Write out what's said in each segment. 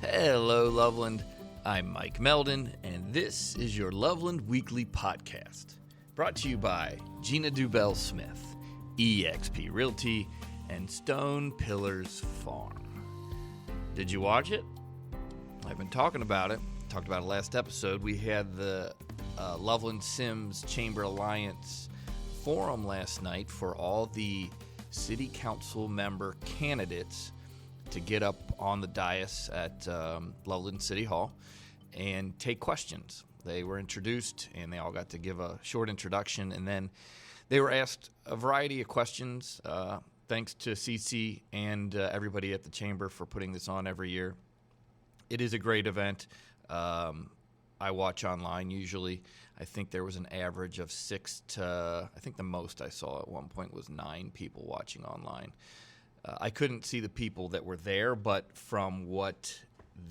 Hello, Loveland. I'm Mike Meldon, and this is your Loveland Weekly Podcast, brought to you by Gina Dubell-Smith, eXp Realty, and Stone Pillars Farm. Did you watch it? I've been talking about it. Talked about it last episode. We had the Loveland Sims Chamber Alliance forum last night for all the city council member candidates to get up on the dais at Loveland City Hall and take questions. They were introduced, and they all got to give a short introduction, and then they were asked a variety of questions. Thanks to CC and everybody at the Chamber for putting this on every year. It is a great event. I watch online usually. I think there was an average of 6 to, I think the most I saw at one point was 9 people watching online. I couldn't see the people that were there, but from what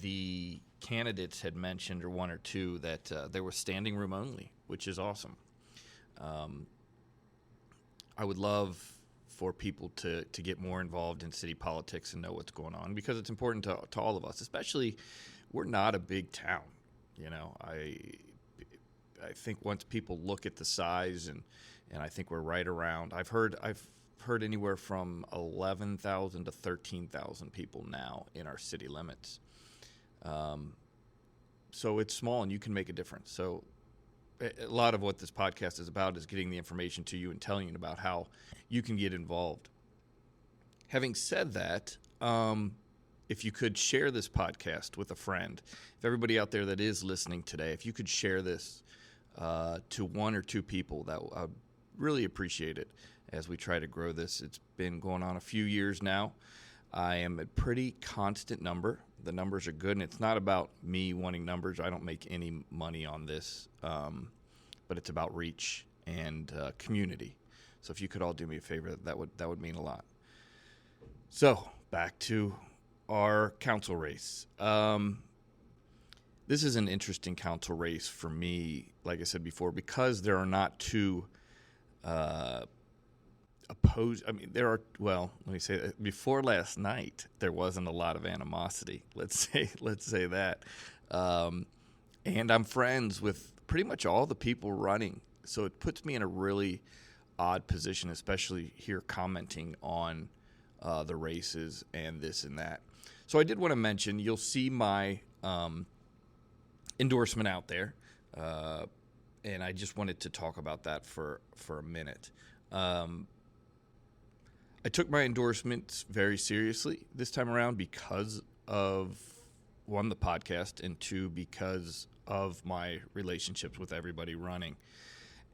the candidates had mentioned, or one or two, that there was standing room only, which is awesome. I would love for people to get more involved in city politics and know what's going on, because it's important to all of us, especially we're not a big town. You know, I think once people look at the size, and I think we're right around, I've heard anywhere from 11,000 to 13,000 people now in our city limits. So it's small, and you can make a difference. So a lot of what this podcast is about is getting the information to you and telling you about how you can get involved. Having said that, if you could share this podcast with a friend, if everybody out there that is listening today, if you could share this to 1 or 2 people, that I would really appreciate it as we try to grow this. It's been going on a few years now. I am a pretty constant number. The numbers are good, and it's not about me wanting numbers. I don't make any money on this, but it's about reach and community. So if you could all do me a favor, that would mean a lot. So back to our council race. This is an interesting council race for me, like I said before, because there are not two opposed. I mean, there are, well, let me say that before last night, there wasn't a lot of animosity. Let's say that. And I'm friends with pretty much all the people running. So it puts me in a really odd position, especially here commenting on the races and this and that. So I did want to mention, you'll see my endorsement out there. And I just wanted to talk about that for a minute. I took my endorsements very seriously this time around because of, 1, the podcast, and 2, because of my relationships with everybody running.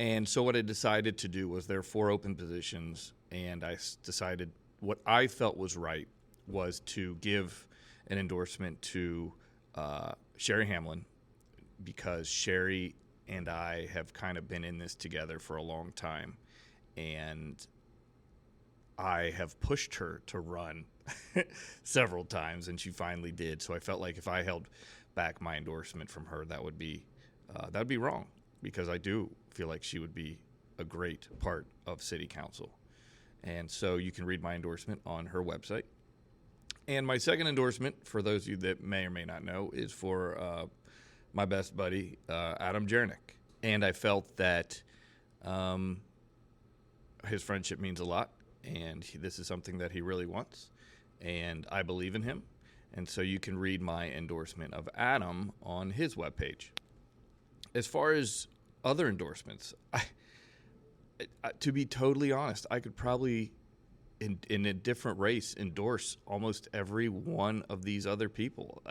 And so what I decided to do was, there are 4 open positions, and I decided what I felt was right was to give an endorsement to Sherry Hamlin, because Sherry and I have kind of been in this together for a long time, and I have pushed her to run several times, and she finally did. So I felt like if I held back my endorsement from her, that would be wrong, because I do feel like she would be a great part of city council. And so you can read my endorsement on her website. And my second endorsement, for those of you that may or may not know, is for my best buddy, Adam Jernick. And I felt that his friendship means a lot, and this is something that he really wants, and I believe in him. And so you can read my endorsement of Adam on his webpage. As far as other endorsements, to be totally honest, I could probably, in a different race, endorse almost every one of these other people.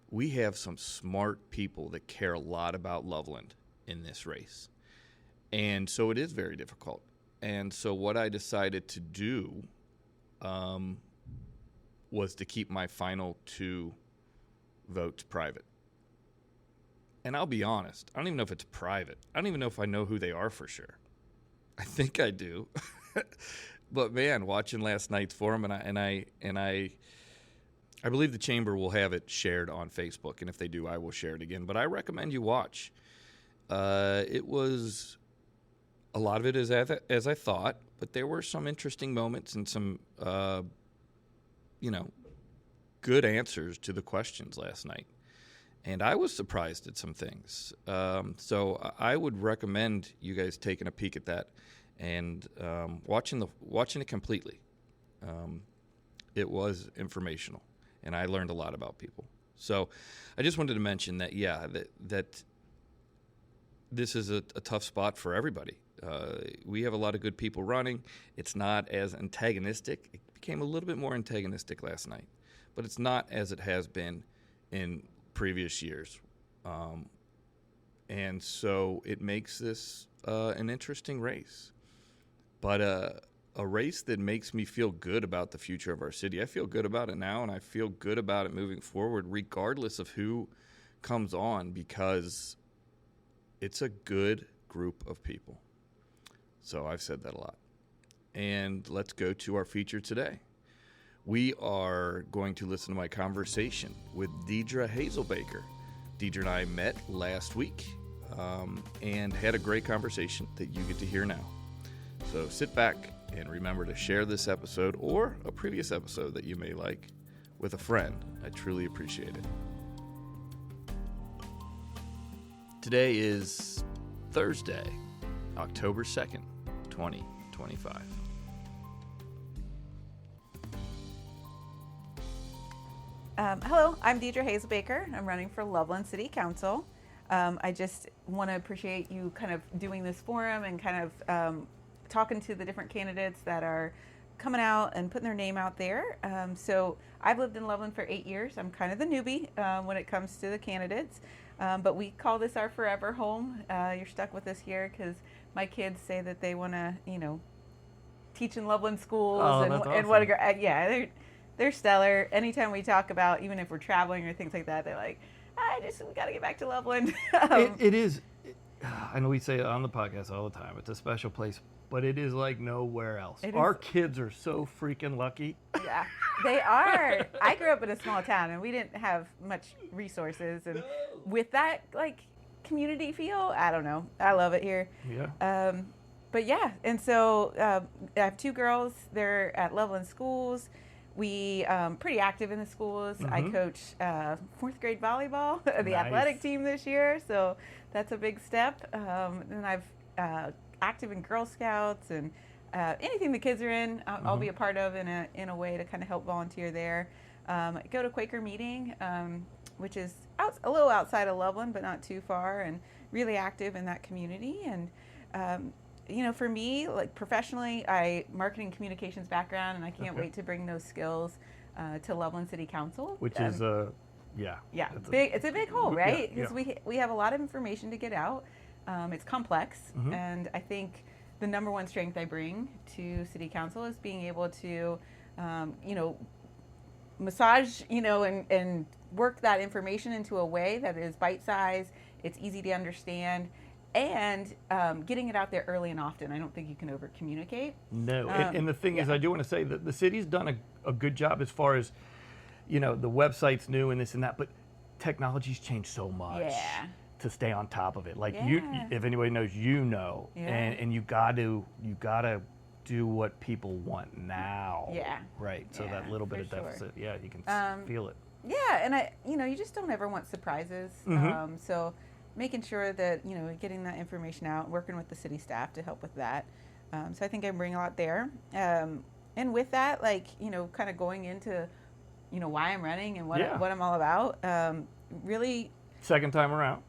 We have some smart people that care a lot about Loveland in this race. And so it is very difficult. And so what I decided to do was to keep my final 2 votes private. And I'll be honest, I don't even know if it's private. I don't even know if I know who they are for sure. I think I do. But man, watching last night's forum, and I believe the chamber will have it shared on Facebook, and if they do, I will share it again. But I recommend you watch. It was a lot of it is as I thought, but there were some interesting moments and some, good answers to the questions last night. And I was surprised at some things. So I would recommend you guys taking a peek at that and watching it completely. It was informational, and I learned a lot about people. So I just wanted to mention that, that this is a tough spot for everybody. We have a lot of good people running. It's not as antagonistic. It became a little bit more antagonistic last night, but it's not as it has been in previous years. And so it makes this an interesting race, but a race that makes me feel good about the future of our city. I feel good about it now, and I feel good about it moving forward, regardless of who comes on, because it's a good group of people. So I've said that a lot. And let's go to our feature today. We are going to listen to my conversation with Deidre Hazelbaker. Deidre and I met last week and had a great conversation that you get to hear now. So sit back and remember to share this episode or a previous episode that you may like with a friend. I truly appreciate it. Today is Thursday, October 2nd, 2025. Hello, I'm Deidre Hazelbaker. I'm running for Loveland City Council. I just want to appreciate you kind of doing this forum and kind of talking to the different candidates that are coming out and putting their name out there. So I've lived in Loveland for 8 years. I'm kind of the newbie when it comes to the candidates, but we call this our forever home. You're stuck with us here because my kids say that they want to, teach in Loveland schools. Oh, that's awesome. And what a they're stellar. Anytime we talk about, even if we're traveling or things like that, they're like, we got to get back to Loveland. It is. I know we say it on the podcast all the time. It's a special place, but it is like nowhere else. Our kids are so freaking lucky. Yeah, they are. I grew up in a small town, and we didn't have much resources. And with that, community feel, I don't know. I love it here. Yeah. But yeah, and so I have two girls. They're at Loveland schools. We pretty active in the schools. Mm-hmm. I coach fourth grade volleyball, the athletic team this year, so that's a big step. And I've active in Girl Scouts and anything the kids are in, I'll be a part of in a way to kind of help volunteer there. I go to Quaker meeting, which is a little outside of Loveland, but not too far, and really active in that community. And for me, professionally, I marketing communications background, and I can't wait to bring those skills to Loveland City Council. Which is it's a big hole, right? Because we have a lot of information to get out. It's complex, and I think the number one strength I bring to City Council is being able to, massage, and work that information into a way that is bite-sized, it's easy to understand, and getting it out there early and often. I don't think you can over-communicate. No, and the thing is, I do want to say that the city's done a good job as far as, the website's new and this and that, but technology's changed so much to stay on top of it. If anybody knows, and you got to do what people want now. Yeah. Right. So that little bit of deficit, you can feel it. Yeah, and you just don't ever want surprises. So making sure that, getting that information out, working with the city staff to help with that. So I think I bring a lot there. And with that, kind of going into, why I'm running and what I'm all about, really. Second time around,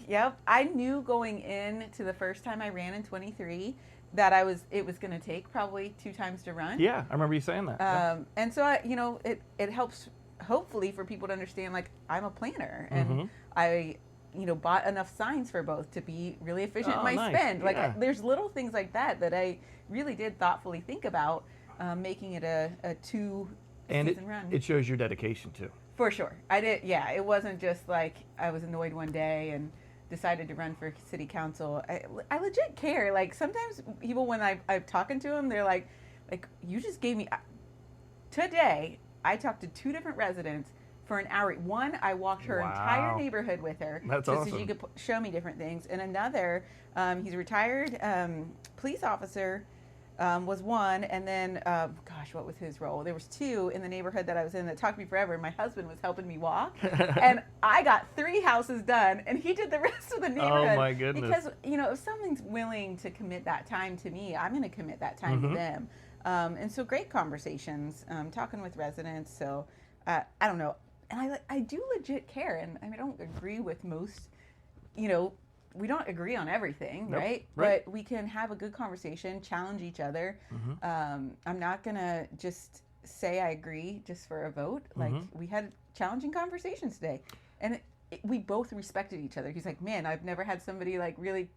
yep. I knew going into the first time I ran in 23 that it was going to take probably 2 times to run. Yeah, I remember you saying that. And so, it helps, hopefully, for people to understand, I'm a planner, and I bought enough signs for both to be really efficient in my spend. There's little things like that I really did thoughtfully think about, making it a 2-season run. It shows your dedication too. For sure. I did. Yeah. It wasn't just I was annoyed one day and decided to run for city council. I legit care. Sometimes people, when I'm talking to them, they're like, you just gave me, today I talked to 2 different residents for an hour. One, I walked her entire neighborhood with her. That's so awesome. So she could show me different things. And another, he's a retired police officer was one, and then gosh, what was his role? There was two in the neighborhood that I was in that talked to me forever. And my husband was helping me walk, and I got 3 houses done, and he did the rest of the neighborhood. Oh my goodness! Because if someone's willing to commit that time to me, I'm going to commit that time to them. And so great conversations, talking with residents. So I don't know, and I do legit care, and I don't agree with most, we don't agree on everything, nope. right? But we can have a good conversation, challenge each other. I'm not going to just say I agree just for a vote. Like, we had challenging conversations today, and we both respected each other. He's like, man, I've never had somebody like really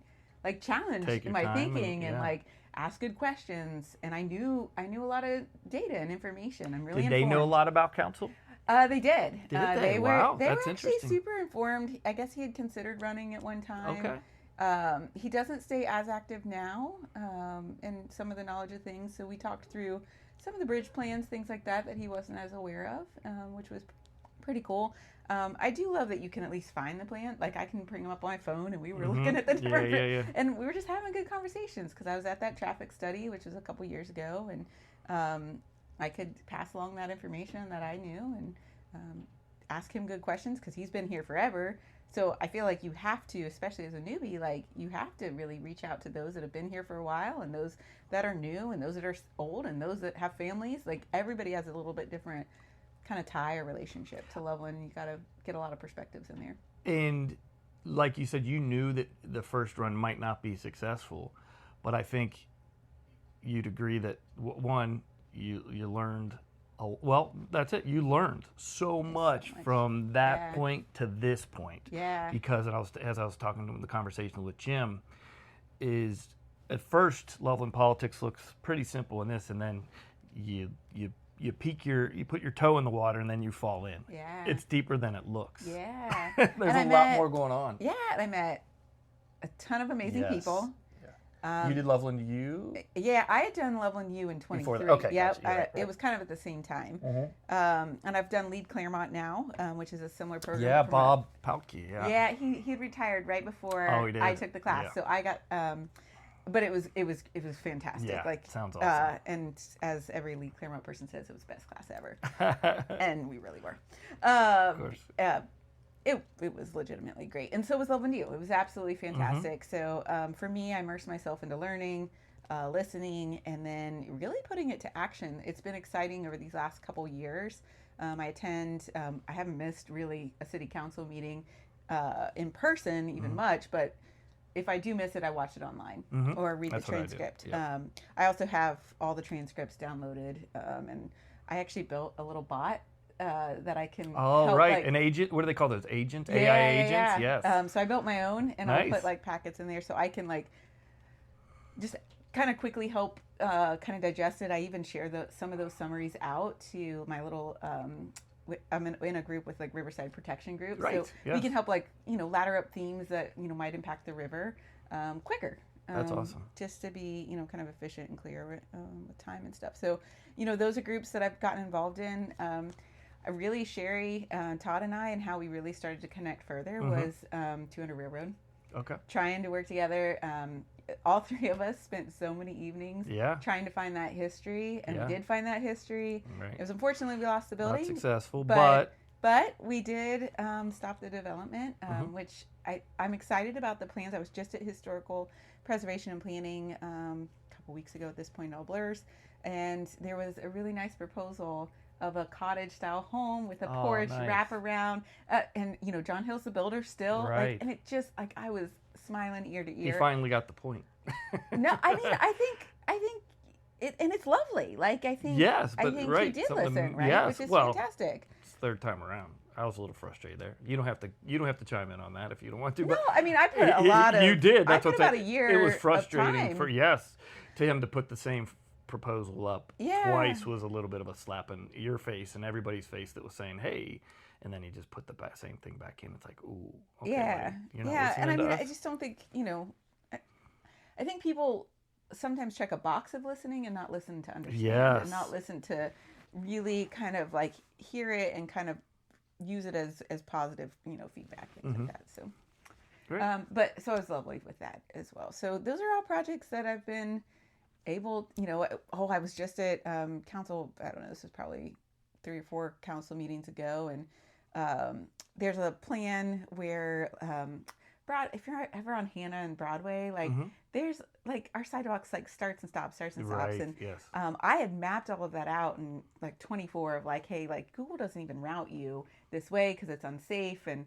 like challenge my thinking and like ask good questions. And I knew a lot of data and information. I'm really Did informed. they know a lot about council? They did. They were that's actually interesting. super informed. I guess he had considered running at one time. Okay. He doesn't stay as active now, and some of the knowledge of things. So we talked through some of the bridge plans, things like that he wasn't as aware of, which was pretty cool. I do love that you can at least find the plan. Like, I can bring them up on my phone, and we were looking at the different, and we were just having good conversations because I was at that traffic study, which was a couple years ago, and I could pass along that information that I knew and ask him good questions because he's been here forever. So I feel like you have to, especially as a newbie, like you have to really reach out to those that have been here for a while and those that are new and those that are old and those that have families. Like, everybody has a little bit different kind of tie or relationship to Loveland. You got to get a lot of perspectives in there. And like you said, you knew that the first run might not be successful, but I think you'd agree that one, you learned, that's it. You learned so much from that point to this point. Yeah. Because as I was talking to the conversation with Jim, is at first Loveland politics looks pretty simple in this, and then you put your toe in the water and then you fall in. Yeah. It's deeper than it looks. Yeah. There's a lot more going on. Yeah, and I met a ton of amazing people. You did Loveland U? Yeah, I had done Loveland U in 23. Okay, yep, gotcha. Right. It was kind of at the same time. And I've done Lead Claremont now, which is a similar program. Yeah, Bob Pautke. Yeah, he retired right before I took the class. So I got, but it was fantastic. Yeah, like, sounds awesome. And as every Lead Claremont person says, it was the best class ever. And we really were. Of course. It was legitimately great. And so was Loveland U. It was absolutely fantastic. So for me, I immersed myself into learning, listening, and then really putting it to action. It's been exciting over these last couple years. I haven't missed really a city council meeting in person even much, but if I do miss it, I watch it online or read the transcript. I also have all the transcripts downloaded, and I actually built a little bot that I can help, an agent. What do they call those? Agents? Yeah, AI agents? Yes. So I built my own, and I'll put like packets in there so I can like just kind of quickly help kind of digest it. I even share some of those summaries out to my little I'm in a group with like Riverside Protection Group. So we can help like, ladder up themes that, might impact the river quicker. That's awesome. Just to be, kind of efficient and clear with time and stuff. So, those are groups that I've gotten involved in. Really, Sherry, Todd, and I, and how we really started to connect further was 200 Railroad. Okay. Trying to work together. All three of us spent so many evenings trying to find that history, and we did find that history. Right. It was unfortunately we lost the building. Not successful, but we did stop the development, which I'm excited about the plans. I was just at Historical Preservation and Planning a couple weeks ago at this point, all blurs, and there was a really nice proposal of a cottage-style home with a porch, wrap around, and John Hill's the builder still, and it just I was smiling ear to ear. He finally got the point. No, I mean I think it, and it's lovely. I think he did listen, right? Which is fantastic. It's the third time around. I was a little frustrated there. You don't have to chime in on that if you don't want to. No, but I mean I put a lot of. You did. That's about a year. It was frustrating to him to put the same proposal up twice was a little bit of a slap in your face and everybody's face that was saying, hey, and then he just put the same thing back in. It's like, ooh, okay, buddy, and I mean, I just don't think, I think people sometimes check a box of listening and not listen to understand and not listen to really kind of like hear it and kind of use it as positive, feedback, things like that. So, but so I was lovely with that as well. So those are all projects that I've been able, I was just at council, I don't know, this was probably 3 or 4 council meetings ago, and there's a plan where if you're ever on Hannah and Broadway, like there's like our sidewalks like starts and stops, Right, and yes. I had mapped all of that out in like 24 of like, hey, like Google doesn't even route you this way because it's unsafe, and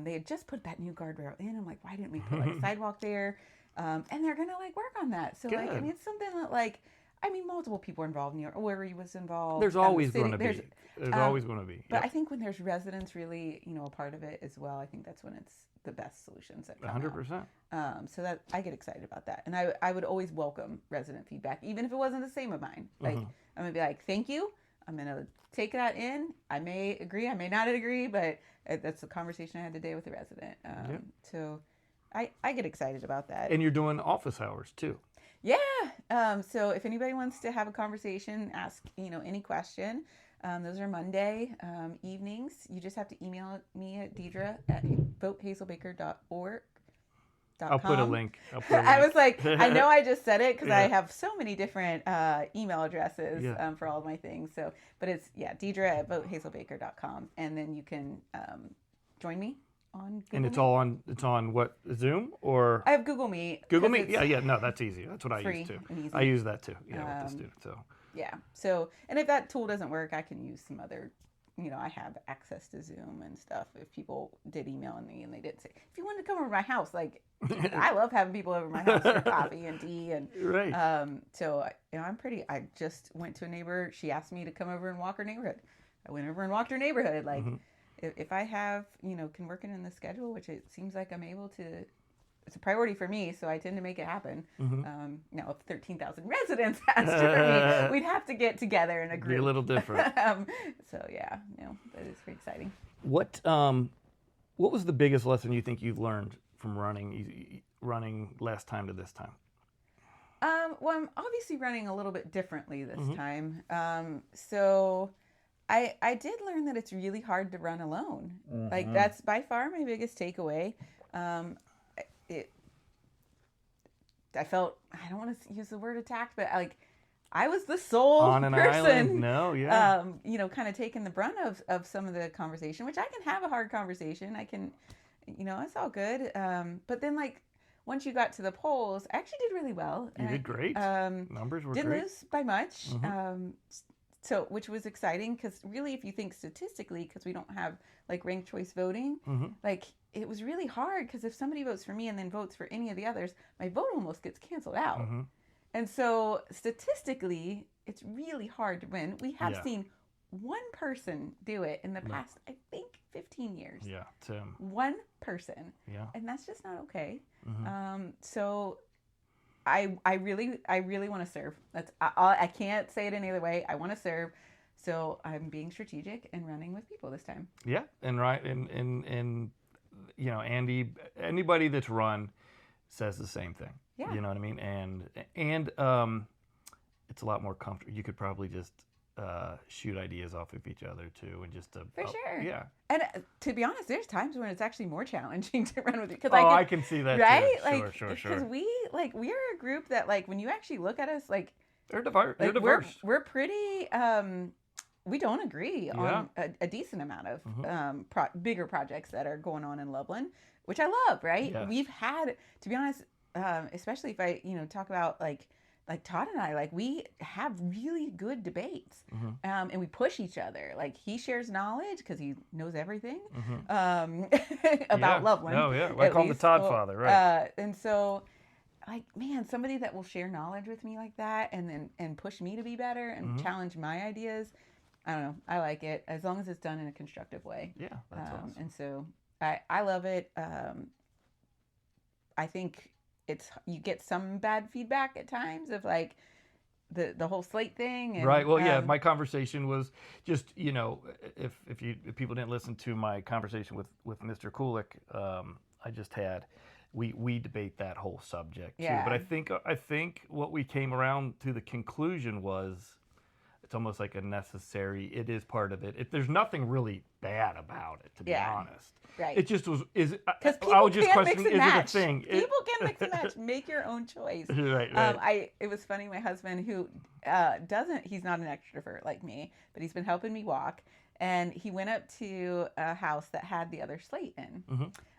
they had just put that new guardrail in. I'm like, why didn't we put like a sidewalk there? And they're gonna like work on that. So Good. like, I mean, it's something that like, I mean, multiple people are involved. Where he was involved. There's always going to be. There's always going to be. But I think when there's residents really, a part of it as well, I think that's when it's the best solutions that come 100%. out. So that I get excited about that, and I would always welcome resident feedback, even if it wasn't the same of mine. Like I'm gonna be like, thank you. I'm gonna take that in. I may agree, I may not agree, but that's the conversation I had today with the resident. So I get excited about that. And you're doing office hours too. Yeah. So if anybody wants to have a conversation, ask, any question, those are Monday evenings. You just have to email me at Deidre at votehazelbaker.org. I'll put a link. I was like, I know I just said it because I have so many different email addresses for all of my things. So, but it's, Deidre at votehazelbaker.com. And then you can join me on Google And it's Meet. all on, it's on what, Zoom or? I have Google Meet. Google Meet? Yeah, no, that's easy. That's what I use too. And easy. I use that too, with the students. So. Yeah. So, and if that tool doesn't work, I can use some other, I have access to Zoom and stuff. If people did email me and they did say, if you wanted to come over to my house, like, I love having people over my house for coffee and tea. And right. So, I just went to a neighbor. She asked me to come over and walk her neighborhood. I went over and walked her neighborhood. Like, if I have, can work it in the schedule, which it seems like I'm able to, it's a priority for me, so I tend to make it happen. Now, if 13,000 residents asked for me, we'd have to get together in a group. Be a little different. So yeah, that is pretty exciting. What was the biggest lesson you think you've learned from running last time to this time? Well, I'm obviously running a little bit differently this time. So I did learn that it's really hard to run alone. Like that's by far my biggest takeaway. I felt, I don't want to use the word attacked, but like I was the sole on an person, island. No, yeah. Kind of taking the brunt of some of the conversation, which I can have a hard conversation. I can, it's all good. But then like once you got to the polls, I actually did really well. You did great. Numbers were didn't great. Didn't lose by much. So, which was exciting because really, if you think statistically, because we don't have like ranked choice voting, like it was really hard because if somebody votes for me and then votes for any of the others, my vote almost gets canceled out. And so statistically, it's really hard to win. We have seen one person do it in the past, I think, 15 years. Yeah, Tim. One person. Yeah. And that's just not okay. So I really want to serve. That's I can't say it any other way. I want to serve, so I'm being strategic and running with people this time. Yeah, and anybody that's run says the same thing. Yeah, you know what I mean. And it's a lot more comfortable. You could probably just shoot ideas off of each other too, and just for sure. Yeah. And to be honest, there's times when it's actually more challenging to run with you. I can see that right? too. Like, Sure. Because we are a group that like when you actually look at us, like they're diverse. We're pretty. We don't agree on a decent amount of bigger projects that are going on in Loveland, which I love. Right? Yes. We've had, to be honest, especially if I talk about like Todd and I, like we have really good debates, and we push each other. Like he shares knowledge because he knows everything about Loveland. Oh yeah, I call him the Todd father, right? And so, like, man, somebody that will share knowledge with me like that, and push me to be better and challenge my ideas. I don't know. I like it as long as it's done in a constructive way. Yeah, that's awesome. And so I love it. I think you get some bad feedback at times of like the whole slate thing. And, right. Well, yeah. My conversation was just if people didn't listen to my conversation with Mr. Kulik, I just had. We debate that whole subject too. Yeah. But I think what we came around to the conclusion was it's almost like a necessary. It is part of it. There's nothing really bad about it, to be honest. Right. It just was. I was just can't questioning, mix and is match. it a thing? People mix and match. Make your own choice. Right. It was funny. My husband, who he's not an extrovert like me, but he's been helping me walk. And he went up to a house that had the other slate in.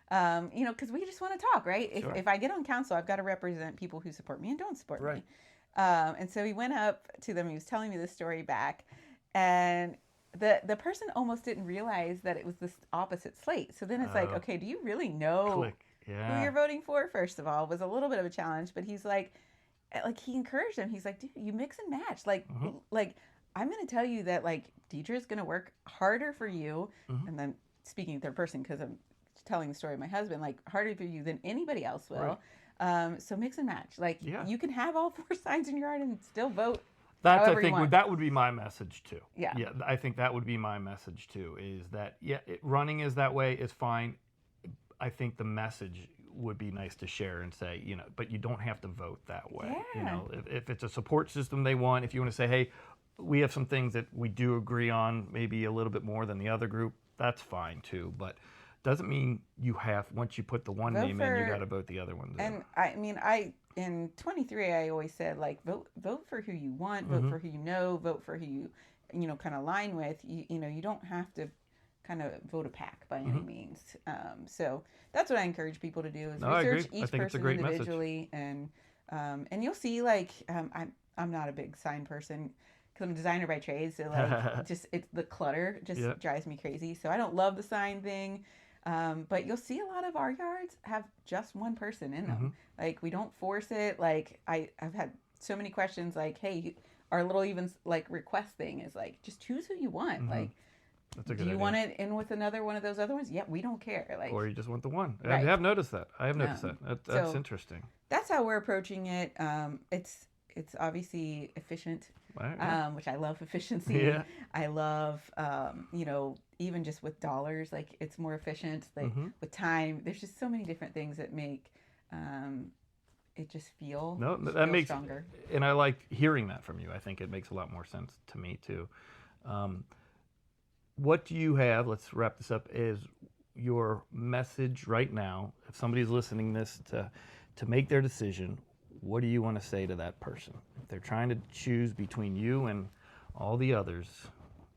Because we just want to talk, right? Sure. If I get on council, I've got to represent people who support me and don't support me. And so he went up to them. He was telling me this story back, and the person almost didn't realize that it was this opposite slate. So then it's like, okay, do you really know who you're voting for? First of all, it was a little bit of a challenge, but he's like he encouraged him. He's like, dude, you mix and match. Like I'm going to tell you that like Deidre is going to work harder for you. And then speaking third person, because I'm telling the story of my husband, like harder for you than anybody else will. So mix and match. Like you can have all 4 signs in your yard and still vote. That's, I think, that would be my message too. Yeah, I think that would be my message too, is that, running is that way is fine. I think the message would be nice to share and say, but you don't have to vote that way. If it's a support system they want, if you want to say, hey, we have some things that we do agree on, maybe a little bit more than the other group, that's fine too. But doesn't mean you have, once you put the one name in, you got to vote the other one. And in 23, I always said, like, vote for who you want, vote for who you know, vote for who you kind of align with. You don't have to kind of vote a pack by any means. So that's what I encourage people to do is research each person individually. Message. And you'll see, like, I'm not a big sign person because I'm a designer by trade. So, like, it's the clutter just drives me crazy. So I don't love the sign thing. But you'll see a lot of our yards have just one person in them. Like, we don't force it. Like, I've had so many questions like, hey, our little even like request thing is like, just choose who you want. Like, do you want it in with another one of those other ones? Yeah, we don't care. Like, or you just want the one. Right. I have noticed that. That's interesting. That's how we're approaching it. It's obviously efficient, which I love efficiency. Yeah. I love, even just with dollars, like it's more efficient. Like with time, there's just so many different things that make it just feel makes stronger. And I like hearing that from you. I think it makes a lot more sense to me too. What do you have? Let's wrap this up. Is your message right now? If somebody's listening this to make their decision, what do you want to say to that person? If they're trying to choose between you and all the others.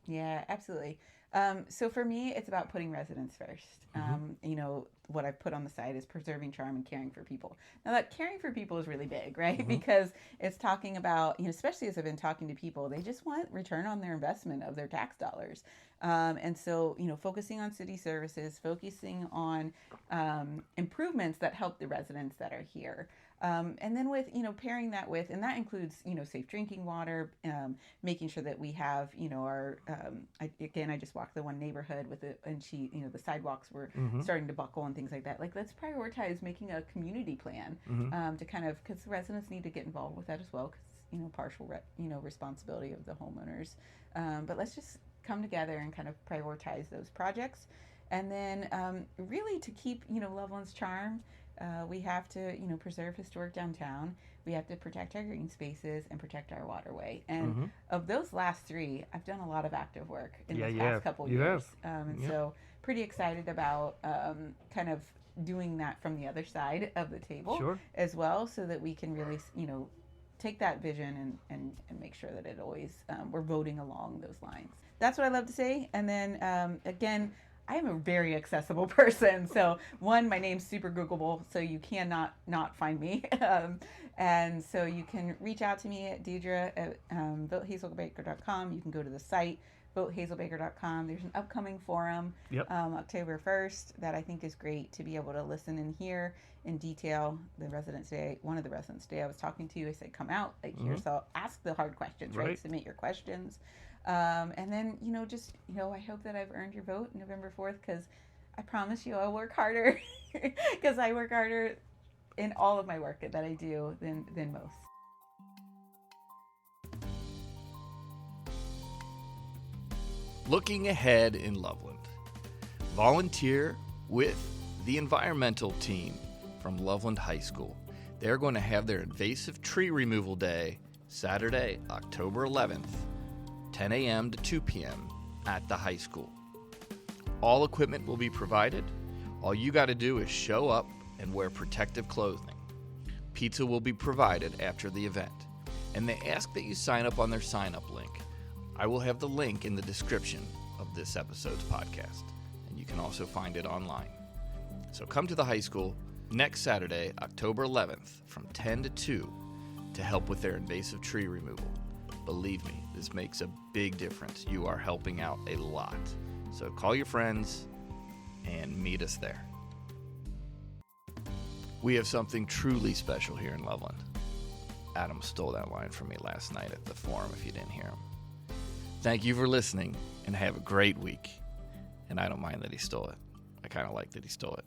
Yeah, absolutely. So for me, it's about putting residents first. What I've put on the site is preserving charm and caring for people. Now that caring for people is really big, right? Because it's talking about, especially as I've been talking to people, they just want return on their investment of their tax dollars. And so, focusing on city services, focusing on improvements that help the residents that are here. And then with, pairing that with, and that includes, safe drinking water, making sure that we have, our, I just walked the one neighborhood with it, and the sidewalks were starting to buckle and things like that. Like, let's prioritize making a community plan to kind of, because the residents need to get involved with that as well, because, partial, responsibility of the homeowners. But let's just come together and kind of prioritize those projects. And then really to keep, Loveland's charm, we have to, preserve historic downtown. We have to protect our green spaces and protect our waterway. And of those last 3, I've done a lot of active work in the past couple years. So pretty excited about kind of doing that from the other side of the table as well, so that we can really, take that vision and make sure that it always, we're voting along those lines. That's what I love to say. And then again, I am a very accessible person. So one, my name's super Googleable, so you cannot not find me. And so you can reach out to me at Deidre at votehazelbaker.com. You can go to the site, votehazelbaker.com. There's an upcoming forum, October 1st, that I think is great to be able to listen and hear in detail. The Residents Day, one of the Residents Day I was talking to, I said, come out, like here, so ask the hard questions, right? Submit your questions. And then, just, I hope that I've earned your vote November 4th, because I promise you I'll work harder, because I work harder in all of my work that I do than most. Looking ahead in Loveland. Volunteer with the environmental team from Loveland High School. They're going to have their invasive tree removal day Saturday, October 11th. 10 a.m. to 2 p.m. at the high school. All equipment will be provided. All you got to do is show up and wear protective clothing. Pizza will be provided after the event, and they ask that you sign up on their sign-up link. I will have the link in the description of this episode's podcast, and you can also find it online. So come to the high school next Saturday, October 11th, from 10 to 2 to help with their invasive tree removal. Believe me, this makes a big difference. You are helping out a lot. So call your friends and meet us there. We have something truly special here in Loveland. Adam stole that line from me last night at the forum, if you didn't hear him. Thank you for listening, and have a great week. And I don't mind that he stole it. I kind of like that he stole it.